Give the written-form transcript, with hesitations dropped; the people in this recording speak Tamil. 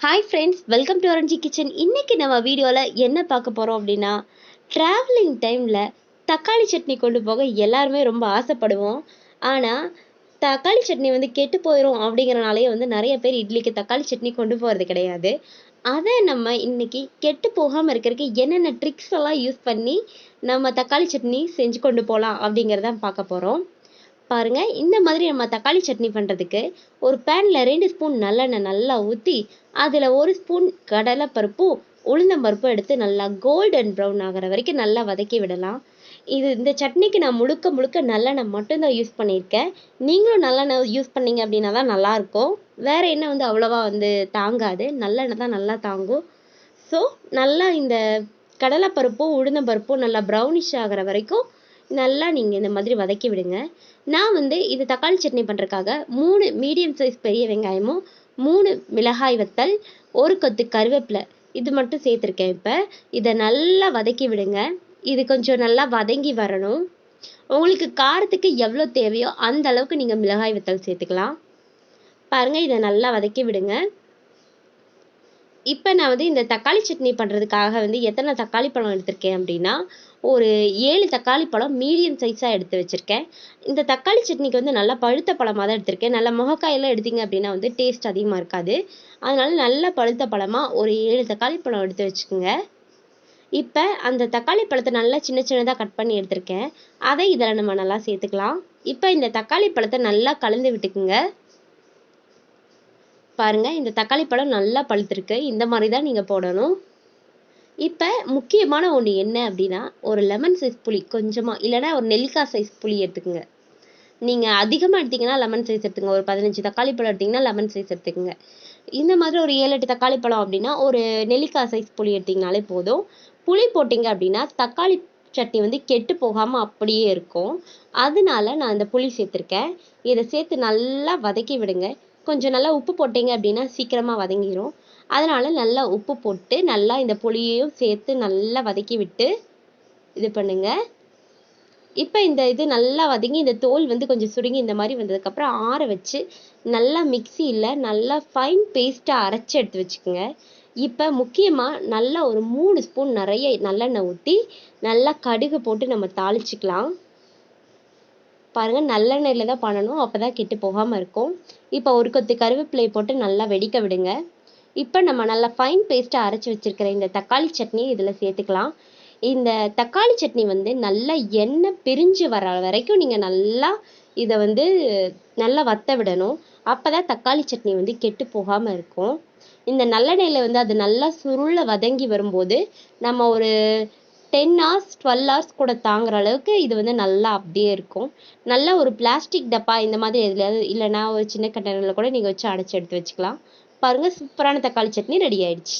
Hi friends, welcome to orange kitchen. இன்னைக்கு நம்ம வீடியோவில் என்ன பார்க்க போகிறோம் அப்படின்னா, ட்ராவலிங் டைமில் தக்காளி சட்னி கொண்டு போக எல்லாருமே ரொம்ப ஆசைப்படுவோம். ஆனால் தக்காளி சட்னி கெட்டு போயிடும் அப்படிங்கிறனாலே நிறைய பேர் இட்லிக்கு தக்காளி சட்னி கொண்டு போகிறது கிடையாது. அதை நம்ம இன்னைக்கு கெட்டு போகாமல் இருக்கிறதுக்கு என்னென்ன ட்ரிக்ஸ் எல்லாம் யூஸ் பண்ணி நம்ம தக்காளி சட்னி செஞ்சு கொண்டு போகலாம் அப்படிங்கிறத பார்க்க போகிறோம். பாருங்க, இந்த மாதிரி நம்ம தக்காளி சட்னி பண்ணுறதுக்கு ஒரு பேனில் 2 ஸ்பூன் நல்லெண்ணெய் நல்லா ஊற்றி அதில் 1 ஸ்பூன் கடலைப்பருப்பும் உளுந்தம்பருப்பும் எடுத்து நல்லா கோல்டன் ப்ரௌன் ஆகிற வரைக்கும் நல்லா வதக்கி விடலாம். இந்த சட்னிக்கு நான் முழுக்க முழுக்க நல்லெண்ணெய் மட்டும்தான் யூஸ் பண்ணியிருக்கேன். நீங்களும் நல்லெண்ணெய் யூஸ் பண்ணீங்க அப்படின்னா தான் நல்லாயிருக்கும். வேறு எண்ணெய் அவ்வளோவா தாங்காது, நல்லெண்ணெய் தான் நல்லா தாங்கும். ஸோ நல்லா இந்த கடலைப்பருப்பும் உளுந்தம்பருப்பும் நல்லா ப்ரௌனிஷ் ஆகிற வரைக்கும் நல்லா நீங்கள் இந்த மாதிரி வதக்கி விடுங்க. நான் இது தக்காளி சட்னி பண்ணுறதுக்காக 3 மீடியம் சைஸ் பெரிய வெங்காயமும் 3 மிளகாய் வத்தல் 1 கொத்து கருவேப்பிலை இது மட்டும் சேர்த்துருக்கேன். இப்போ இதை நல்லா வதக்கி விடுங்க. இது கொஞ்சம் நல்லா வதங்கி வரணும். உங்களுக்கு காரத்துக்கு எவ்வளோ தேவையோ அந்த அளவுக்கு நீங்கள் மிளகாய் வத்தல் சேர்த்துக்கலாம். பாருங்கள், இதை நல்லா வதக்கி விடுங்க. இப்போ நான் இந்த தக்காளி சட்னி பண்ணுறதுக்காக எத்தனை தக்காளி பழம் எடுத்திருக்கேன் அப்படின்னா, ஒரு 7 தக்காளி பழம் மீடியம் சைஸாக எடுத்து வச்சுருக்கேன். இந்த தக்காளி சட்னிக்கு நல்லா பழுத்த பழமாக தான் எடுத்திருக்கேன். நல்லா முகக்காயெல்லாம் எடுத்தீங்க அப்படின்னா டேஸ்ட் அதிகமாக இருக்காது. அதனால நல்லா பழுத்த பழமாக ஒரு 7 தக்காளி பழம் எடுத்து வச்சுக்கோங்க. இப்போ அந்த தக்காளி பழத்தை நல்லா சின்ன சின்னதாக கட் பண்ணி எடுத்திருக்கேன். அதை இதில் நம்ம நல்லா சேர்த்துக்கலாம். இப்போ இந்த தக்காளி பழத்தை நல்லா கலந்து விட்டுக்குங்க. பாருங்க, இந்த தக்காளி பழம் நல்லா பழுத்திருக்கு. இந்த மாதிரி தான் நீங்கள் போடணும். இப்போ முக்கியமான ஒன்று என்ன அப்படின்னா, ஒரு லெமன் சைஸ் புளி கொஞ்சமாக, இல்லைனா ஒரு நெல்லிக்காய் சைஸ் புளி எடுத்துக்கோங்க. நீங்கள் அதிகமாக எடுத்தீங்கன்னா லெமன் சைஸ் எடுத்துங்க. ஒரு 15 தக்காளி பழம் எடுத்திங்கன்னா லெமன் சைஸ் எடுத்துக்கோங்க. இந்த மாதிரி ஒரு 7-8 தக்காளி பழம் அப்படின்னா ஒரு நெல்லிக்காய் சைஸ் புளி எடுத்திங்கனாலே போதும். புளி போட்டிங்க அப்படின்னா தக்காளி சட்னி கெட்டு போகாமல் அப்படியே இருக்கும். அதனால நான் இந்த புளி சேர்த்துருக்கேன். இதை சேர்த்து நல்லா வதக்கி விடுங்க. கொஞ்சம் நல்லா உப்பு போட்டிங்க அப்படின்னா சீக்கிரமாக வதங்கிடும். அதனால் நல்லா உப்பு போட்டு நல்லா இந்த புளியையும் சேர்த்து நல்லா வதக்கி விட்டு இது பண்ணுங்க. இப்போ இது நல்லா வதங்கி இந்த தோல் கொஞ்சம் சுருங்கி இந்த மாதிரி வந்ததுக்கப்புறம் ஆற வச்சு நல்லா மிக்சியில் நல்லா ஃபைன் பேஸ்ட்டாக அரைச்சி எடுத்து வச்சுக்கோங்க. இப்போ முக்கியமாக நல்லா ஒரு 3 ஸ்பூன் நிறைய நல்லெண்ணெய் ஊற்றி நல்லா கடுகு போட்டு நம்ம தாளிச்சிக்கலாம். பாருங்கள், நல்லெண்ணெயில் தான் பண்ணணும், அப்போ தான் கெட்டு போகாமல் இருக்கும். இப்போ 1 கொத்து கருவேப்பிலை போட்டு நல்லா வெடிக்க விடுங்க. இப்போ நம்ம நல்லா ஃபைன் பேஸ்ட்டாக அரைச்சி வச்சுருக்கிற இந்த தக்காளி சட்னியை இதில் சேர்த்துக்கலாம். இந்த தக்காளி சட்னி நல்லா எண்ணெய் பிரிஞ்சு வர வரைக்கும் நீங்கள் நல்லா இதை நல்லா வத்த விடணும். அப்போ தான் தக்காளி சட்னி கெட்டு போகாமல் இருக்கும். இந்த நல்லெண்ணெயில் அது நல்லா சுருள வதங்கி வரும்போது நம்ம ஒரு 10 hours 12 hours கூட தாங்குற அளவுக்கு இது நல்லா அப்படியே இருக்கும். நல்லா ஒரு பிளாஸ்டிக் டப்பா இந்த மாதிரி எதுலையாவது, இல்லைனா ஒரு சின்ன கண்டெய்னரில் கூட நீங்கள் வச்சு அடைச்சி எடுத்து வச்சுக்கலாம். பாருங்கள், சூப்பரான தக்காளி சட்னி ரெடி ஆயிடுச்சு.